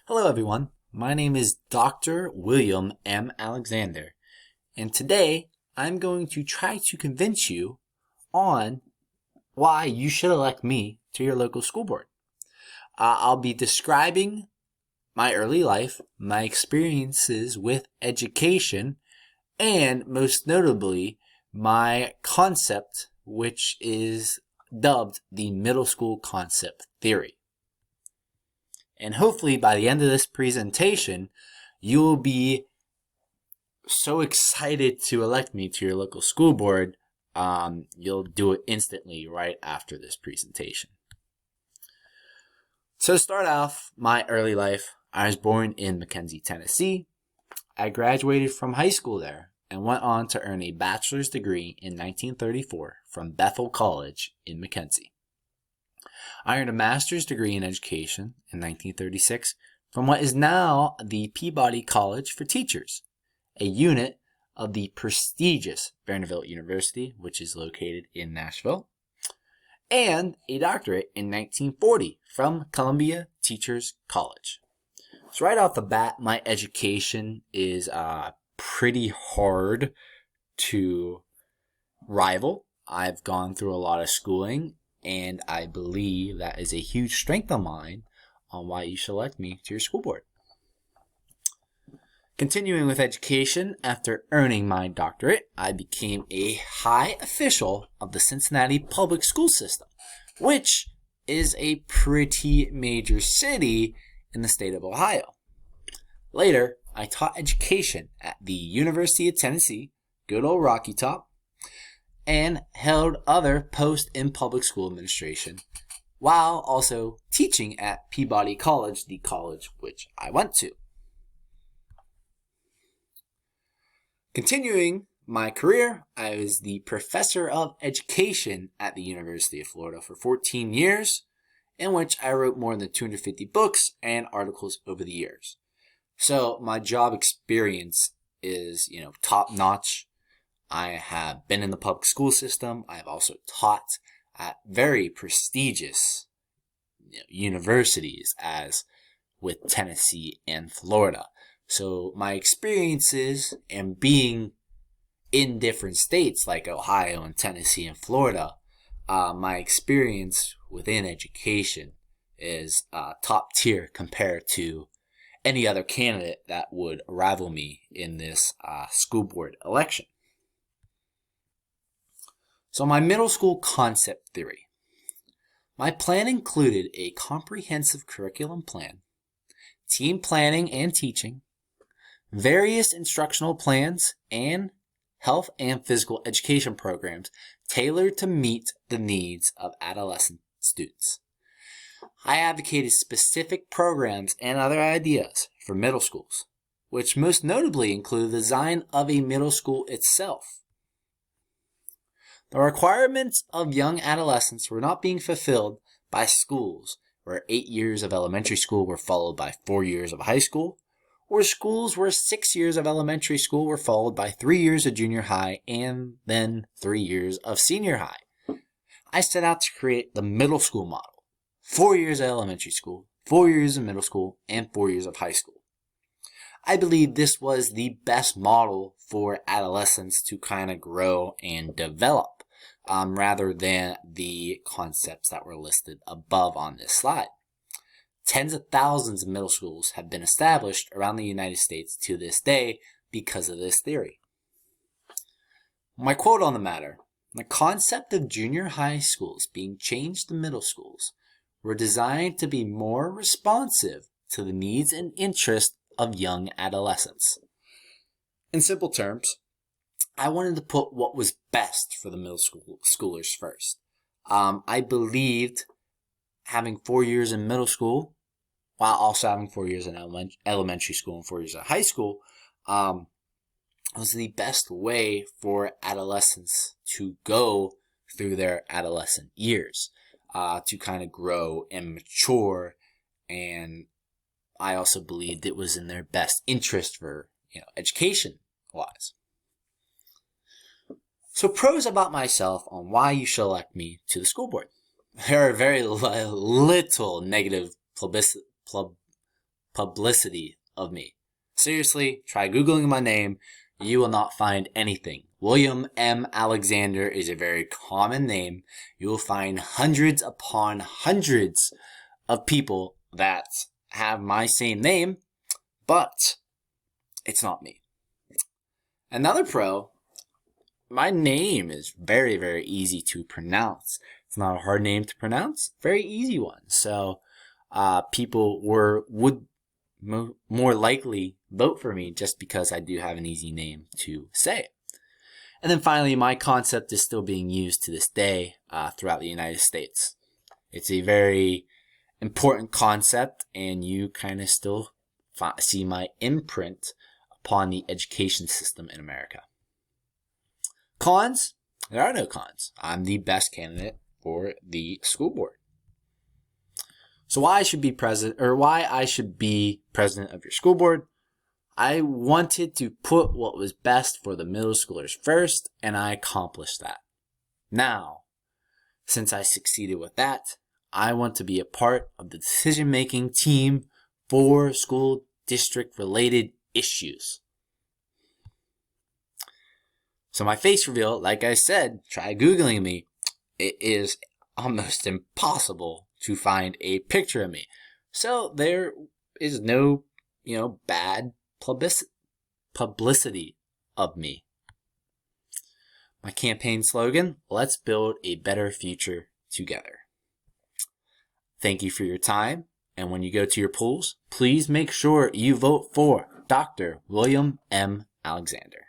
Hello everyone, my name is Dr. William M. Alexander, and today I'm going to try to convince you on why you should elect me to your local school board. I'll be describing my early life, my experiences with education, and most notably, my concept, which is dubbed the middle school concept theory. And hopefully by the end of this presentation, you will be so excited to elect me to your local school board, you'll do it instantly right after this presentation. So to start off my early life, I was born in McKenzie, Tennessee. I graduated from high school there and went on to earn a bachelor's degree in 1934 from Bethel College in McKenzie. I earned a master's degree in education in 1936 from what is now the Peabody College for Teachers, a unit of the prestigious Vanderbilt University, which is located in Nashville, and a doctorate in 1940 from Columbia Teachers College. So right off the bat, my education is pretty hard to rival. I've gone through a lot of schooling, and I believe that is a huge strength of mine on why you should elect me to your school board. Continuing with education, after earning my doctorate, I became a high official of the Cincinnati public school system, which is a pretty major city in the state of Ohio. Later, I taught education at the University of Tennessee, good old Rocky Top, and held other posts in public school administration, while also teaching at Peabody College, the college which I went to. Continuing my career, I was the professor of education at the University of Florida for 14 years, in which I wrote more than 250 books and articles over the years. So my job experience is, top notch. I have been in the public school system. I've also taught at very prestigious universities as with Tennessee and Florida. So my experiences and being in different states like Ohio and Tennessee and Florida, my experience within education is top tier compared to any other candidate that would rival me in this school board election. So my middle school concept theory. My plan included a comprehensive curriculum plan, team planning and teaching, various instructional plans, and health and physical education programs tailored to meet the needs of adolescent students. I advocated specific programs and other ideas for middle schools, which most notably include the design of a middle school itself. The requirements of young adolescents were not being fulfilled by schools where 8 years of elementary school were followed by 4 years of high school, or schools where 6 years of elementary school were followed by 3 years of junior high and then 3 years of senior high. I set out to create the middle school model: 4 years of elementary school, 4 years of middle school, and 4 years of high school. I believe this was the best model for adolescents to kind of grow and develop, rather than the concepts that were listed above on this slide. Tens of thousands of middle schools have been established around the United States to this day because of this theory. My quote on the matter: the concept of junior high schools being changed to middle schools were designed to be more responsive to the needs and interests of young adolescents. In simple terms, I wanted to put what was best for the middle schoolers first. I believed having 4 years in middle school, while also having 4 years in elementary school and 4 years in high school, was the best way for adolescents to go through their adolescent years, to kind of grow and mature. And I also believed it was in their best interest for, education-wise. So pros about myself on why you should elect me to the school board. There are very little negative publicity of me. Seriously, try Googling my name. You will not find anything. William M. Alexander is a very common name. You will find hundreds upon hundreds of people that have my same name, but it's not me. Another pro, my name is very, very easy to pronounce. It's not a hard name to pronounce, very easy one. So people would more likely vote for me just because I do have an easy name to say. And then finally, my concept is still being used to this day throughout the United States. It's a very important concept, and you kind of still see my imprint upon the education system in America. Cons? There are no cons. I'm the best candidate for the school board. So why I should be president of your school board? I wanted to put what was best for the middle schoolers first, and I accomplished that. Now, since I succeeded with that, I want to be a part of the decision-making team for school district-related issues. So my face reveal, like I said, try Googling me. It is almost impossible to find a picture of me. So there is no, bad publicity of me. My campaign slogan, let's build a better future together. Thank you for your time. And when you go to your polls, please make sure you vote for Dr. William M. Alexander.